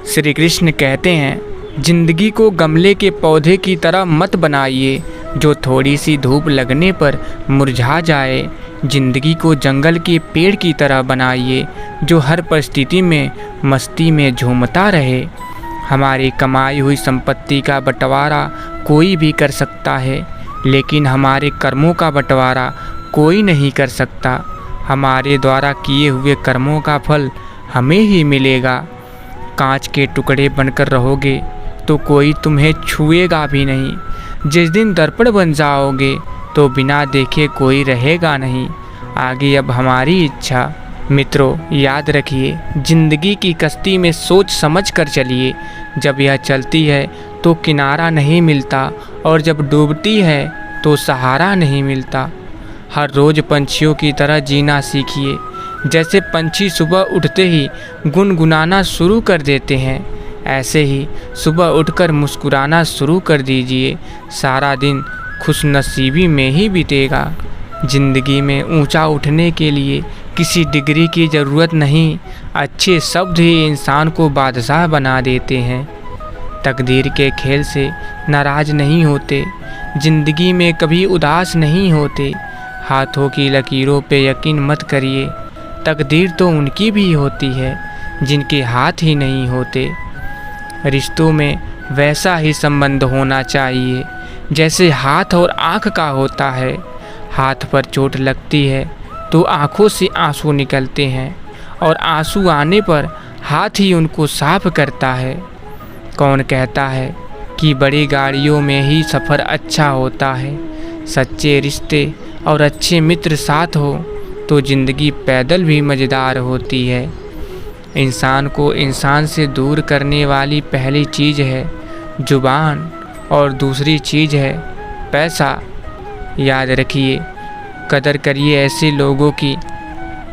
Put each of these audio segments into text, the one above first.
श्री कृष्ण कहते हैं, जिंदगी को गमले के पौधे की तरह मत बनाइए जो थोड़ी सी धूप लगने पर मुरझा जाए। जिंदगी को जंगल के पेड़ की तरह बनाइए जो हर परिस्थिति में मस्ती में झूमता रहे। हमारी कमाई हुई संपत्ति का बंटवारा कोई भी कर सकता है, लेकिन हमारे कर्मों का बंटवारा कोई नहीं कर सकता। हमारे द्वारा किए हुए कर्मों का फल हमें ही मिलेगा। कांच के टुकड़े बनकर रहोगे तो कोई तुम्हें छुएगा भी नहीं। जिस दिन दर्पण बन जाओगे तो बिना देखे कोई रहेगा नहीं। आगे अब हमारी इच्छा। मित्रों, याद रखिए, जिंदगी की कश्ती में सोच समझ कर चलिए। जब यह चलती है तो किनारा नहीं मिलता, और जब डूबती है तो सहारा नहीं मिलता। हर रोज़ पंछियों की तरह जीना सीखिए। जैसे पंछी सुबह उठते ही गुनगुनाना शुरू कर देते हैं, ऐसे ही सुबह उठकर मुस्कुराना शुरू कर दीजिए। सारा दिन खुशनसीबी में ही बीतेगा। जिंदगी में ऊंचा उठने के लिए किसी डिग्री की ज़रूरत नहीं। अच्छे शब्द ही इंसान को बादशाह बना देते हैं। तकदीर के खेल से नाराज़ नहीं होते। ज़िंदगी में कभी उदास नहीं होते। हाथों की लकीरों पे यकीन मत करिए। तकदीर तो उनकी भी होती है जिनके हाथ ही नहीं होते। रिश्तों में वैसा ही संबंध होना चाहिए जैसे हाथ और आँख का होता है। हाथ पर चोट लगती है तो आँखों से आंसू निकलते हैं, और आंसू आने पर हाथ ही उनको साफ करता है। कौन कहता है कि बड़ी गाड़ियों में ही सफ़र अच्छा होता है। सच्चे रिश्ते और अच्छे मित्र साथ हो तो ज़िंदगी पैदल भी मज़ेदार होती है। इंसान को इंसान से दूर करने वाली पहली चीज़ है जुबान, और दूसरी चीज़ है पैसा। याद रखिए, कदर करिए ऐसे लोगों की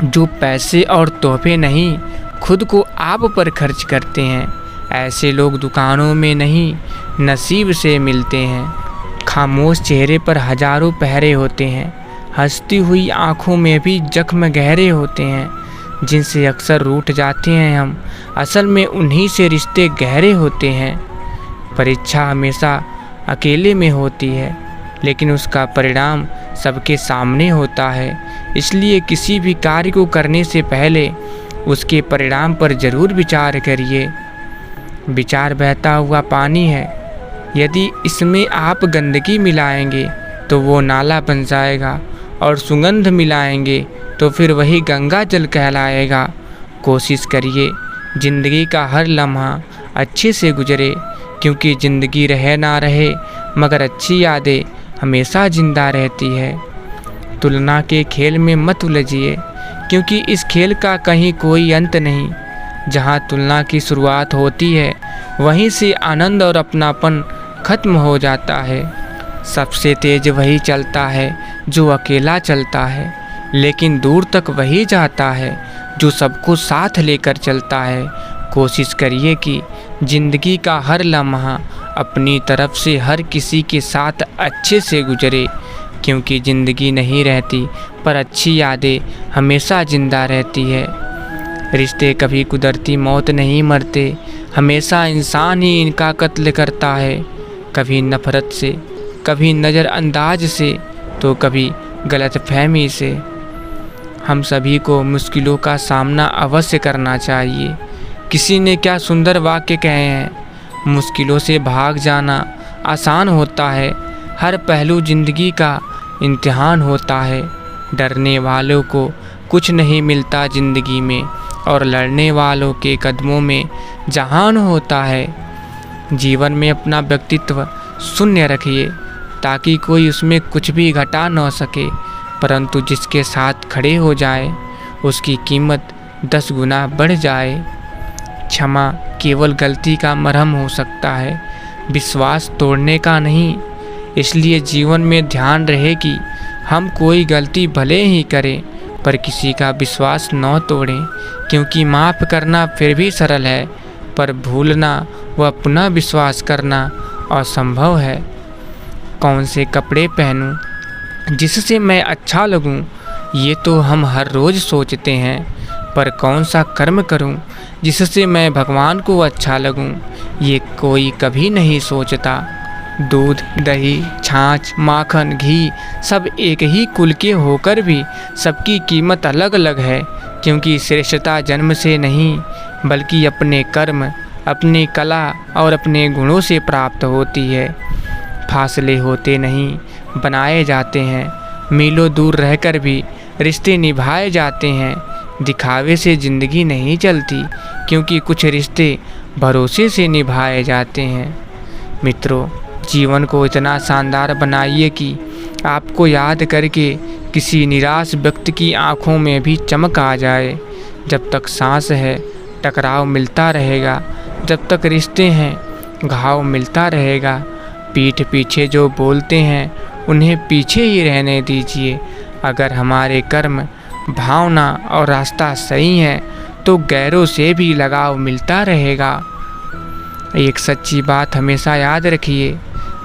जो पैसे और तोहफे नहीं, खुद को आप पर खर्च करते हैं। ऐसे लोग दुकानों में नहीं, नसीब से मिलते हैं। खामोश चेहरे पर हजारों पहरे होते हैं। हंसती हुई आँखों में भी जख्म गहरे होते हैं। जिनसे अक्सर रूठ जाते हैं हम, असल में उन्हीं से रिश्ते गहरे होते हैं। परीक्षा हमेशा अकेले में होती है, लेकिन उसका परिणाम सबके सामने होता है। इसलिए किसी भी कार्य को करने से पहले उसके परिणाम पर ज़रूर विचार करिए। विचार बहता हुआ पानी है। यदि इसमें आप गंदगी मिलाएंगे तो वो नाला बन जाएगा, और सुगंध मिलाएंगे तो फिर वही गंगा जल कहलाएगा। कोशिश करिए ज़िंदगी का हर लम्हा अच्छे से गुजरे, क्योंकि ज़िंदगी रहे ना रहे मगर अच्छी यादें हमेशा ज़िंदा रहती है। तुलना के खेल में मत उलझिए, क्योंकि इस खेल का कहीं कोई अंत नहीं। जहाँ तुलना की शुरुआत होती है वहीं से आनंद और अपनापन खत्म हो जाता है। सबसे तेज वही चलता है जो अकेला चलता है, लेकिन दूर तक वही जाता है जो सबको साथ लेकर चलता है। कोशिश करिए कि ज़िंदगी का हर लम्हा अपनी तरफ से हर किसी के साथ अच्छे से गुजरे, क्योंकि ज़िंदगी नहीं रहती पर अच्छी यादें हमेशा ज़िंदा रहती है। रिश्ते कभी कुदरती मौत नहीं मरते, हमेशा इंसान ही इनका कत्ल करता है। कभी नफ़रत से, कभी नज़रअंदाज से, तो कभी गलतफहमी से। हम सभी को मुश्किलों का सामना अवश्य करना चाहिए। किसी ने क्या सुंदर वाक्य कहे हैं, मुश्किलों से भाग जाना आसान होता है। हर पहलू ज़िंदगी का इम्तिहान होता है। डरने वालों को कुछ नहीं मिलता ज़िंदगी में, और लड़ने वालों के कदमों में जहान होता है। जीवन में अपना व्यक्तित्व शून्य रखिए ताकि कोई उसमें कुछ भी घटा न सके, परंतु जिसके साथ खड़े हो जाए उसकी कीमत 10 गुना बढ़ जाए। क्षमा केवल गलती का मरहम हो सकता है, विश्वास तोड़ने का नहीं। इसलिए जीवन में ध्यान रहे कि हम कोई गलती भले ही करें पर किसी का विश्वास न तोड़ें, क्योंकि माफ़ करना फिर भी सरल है, पर भूलना व पुनः विश्वास करना असंभव है। कौन से कपड़े पहनूं जिससे मैं अच्छा लगूं, ये तो हम हर रोज़ सोचते हैं, पर कौन सा कर्म करूं जिससे मैं भगवान को अच्छा लगूं, ये कोई कभी नहीं सोचता। दूध, दही, छाछ, माखन, घी सब एक ही कुल के होकर भी सबकी कीमत अलग अलग है, क्योंकि श्रेष्ठता जन्म से नहीं बल्कि अपने कर्म, अपनी कला और अपने गुणों से प्राप्त होती है। फासले होते नहीं, बनाए जाते हैं। मीलों दूर रहकर भी रिश्ते निभाए जाते हैं। दिखावे से ज़िंदगी नहीं चलती, क्योंकि कुछ रिश्ते भरोसे से निभाए जाते हैं। मित्रों, जीवन को इतना शानदार बनाइए कि आपको याद करके किसी निराश व्यक्ति की आंखों में भी चमक आ जाए। जब तक सांस है टकराव मिलता रहेगा, जब तक रिश्ते हैं घाव मिलता रहेगा। पीठ पीछे जो बोलते हैं उन्हें पीछे ही रहने दीजिए। अगर हमारे कर्म, भावना और रास्ता सही है तो गैरों से भी लगाव मिलता रहेगा। एक सच्ची बात हमेशा याद रखिए,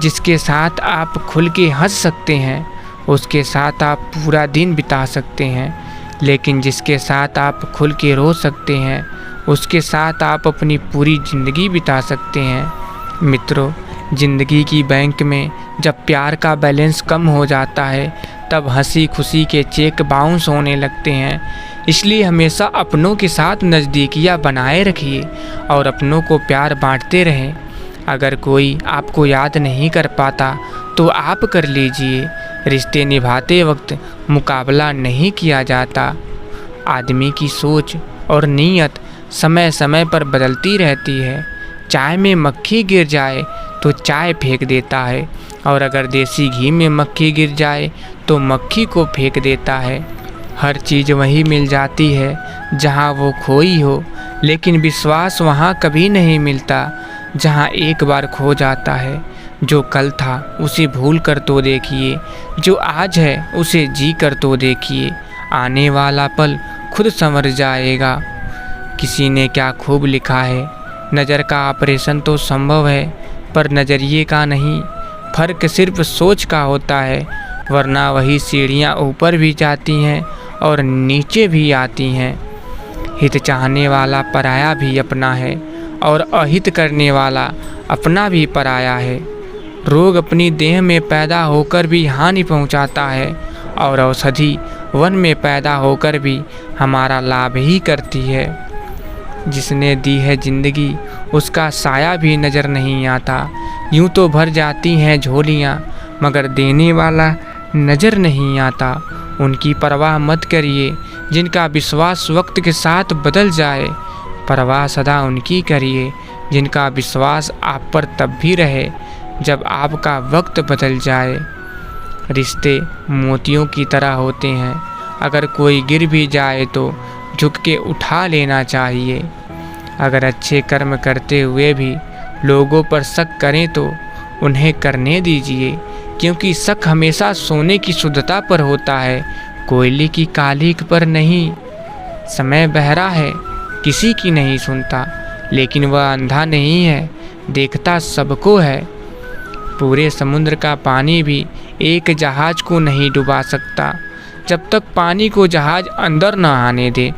जिसके साथ आप खुल के हंस सकते हैं उसके साथ आप पूरा दिन बिता सकते हैं, लेकिन जिसके साथ आप खुल के रो सकते हैं उसके साथ आप अपनी पूरी ज़िंदगी बिता सकते हैं। मित्रों, ज़िंदगी की बैंक में जब प्यार का बैलेंस कम हो जाता है तब हंसी खुशी के चेक बाउंस होने लगते हैं। इसलिए हमेशा अपनों के साथ नज़दीकियाँ बनाए रखिए और अपनों को प्यार बांटते रहें। अगर कोई आपको याद नहीं कर पाता तो आप कर लीजिए। रिश्ते निभाते वक्त मुकाबला नहीं किया जाता। आदमी की सोच और नीयत समय समय पर बदलती रहती है। चाय में मक्खी गिर जाए तो चाय फेंक देता है, और अगर देसी घी में मक्खी गिर जाए तो मक्खी को फेंक देता है। हर चीज़ वही मिल जाती है जहाँ वो खोई हो, लेकिन विश्वास वहाँ कभी नहीं मिलता जहाँ एक बार खो जाता है। जो कल था उसे भूल कर तो देखिए, जो आज है उसे जी कर तो देखिए। आने वाला पल खुद संवर जाएगा। किसी ने क्या खूब लिखा है, नज़र का ऑपरेशन तो संभव है पर नज़रिए का नहीं। फ़र्क सिर्फ सोच का होता है, वरना वही सीढ़ियाँ ऊपर भी जाती हैं और नीचे भी आती हैं। हित चाहने वाला पराया भी अपना है और अहित करने वाला अपना भी पराया है। रोग अपनी देह में पैदा होकर भी हानि पहुंचाता है, और औषधि वन में पैदा होकर भी हमारा लाभ ही करती है। जिसने दी है जिंदगी उसका साया भी नज़र नहीं आता। यूं तो भर जाती हैं झोलियाँ मगर देने वाला नज़र नहीं आता। उनकी परवाह मत करिए जिनका विश्वास वक्त के साथ बदल जाए। परवाह सदा उनकी करिए जिनका विश्वास आप पर तब भी रहे जब आपका वक्त बदल जाए। रिश्ते मोतियों की तरह होते हैं, अगर कोई गिर भी जाए तो झुक के उठा लेना चाहिए। अगर अच्छे कर्म करते हुए भी लोगों पर शक करें तो उन्हें करने दीजिए, क्योंकि शक हमेशा सोने की शुद्धता पर होता है, कोयले की कालिक पर नहीं। समय बहरा है, किसी की नहीं सुनता, लेकिन वह अंधा नहीं है, देखता सबको है। पूरे समुद्र का पानी भी एक जहाज को नहीं डुबा सकता जब तक पानी को जहाज अंदर न आने दे।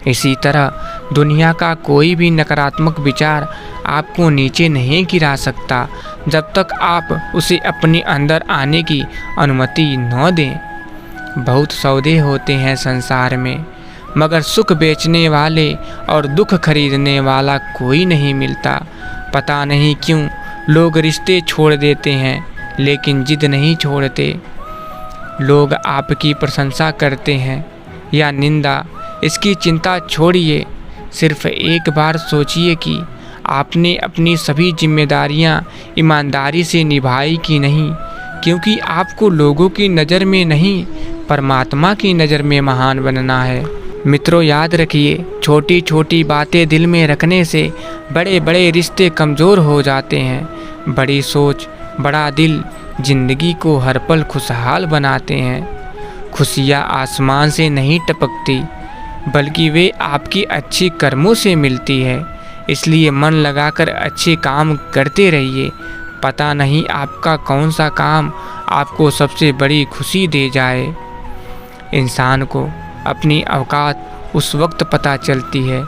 इसी तरह दुनिया का कोई भी नकारात्मक विचार आपको नीचे नहीं गिरा सकता जब तक आप उसे अपने अंदर आने की अनुमति न दें। बहुत सौदे होते हैं संसार में, मगर सुख बेचने वाले और दुख खरीदने वाला कोई नहीं मिलता। पता नहीं क्यों लोग रिश्ते छोड़ देते हैं लेकिन जिद नहीं छोड़ते। लोग आपकी प्रशंसा करते हैं या निंदा, इसकी चिंता छोड़िए। सिर्फ एक बार सोचिए कि आपने अपनी सभी जिम्मेदारियां ईमानदारी से निभाई कि नहीं, क्योंकि आपको लोगों की नज़र में नहीं परमात्मा की नज़र में महान बनना है। मित्रों, याद रखिए, छोटी छोटी बातें दिल में रखने से बड़े बड़े रिश्ते कमज़ोर हो जाते हैं। बड़ी सोच, बड़ा दिल जिंदगी को हर पल खुशहाल बनाते हैं। खुशियाँ आसमान से नहीं टपकती, बल्कि वे आपकी अच्छी कर्मों से मिलती है। इसलिए मन लगाकर अच्छे काम करते रहिए। पता नहीं आपका कौन सा काम आपको सबसे बड़ी खुशी दे जाए। इंसान को अपनी औकात उस वक्त पता चलती है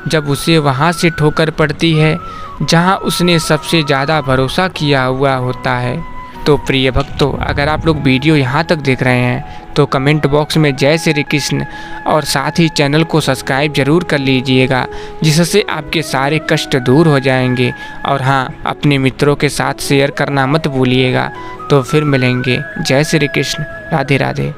जब उसे वहाँ से ठोकर पड़ती है जहाँ उसने सबसे ज़्यादा भरोसा किया हुआ होता है। तो प्रिय भक्तों, अगर आप लोग वीडियो यहाँ तक देख रहे हैं तो कमेंट बॉक्स में जय श्री कृष्ण और साथ ही चैनल को सब्सक्राइब ज़रूर कर लीजिएगा, जिससे आपके सारे कष्ट दूर हो जाएंगे। और हाँ, अपने मित्रों के साथ शेयर करना मत भूलिएगा। तो फिर मिलेंगे। जय श्री कृष्ण। राधे राधे।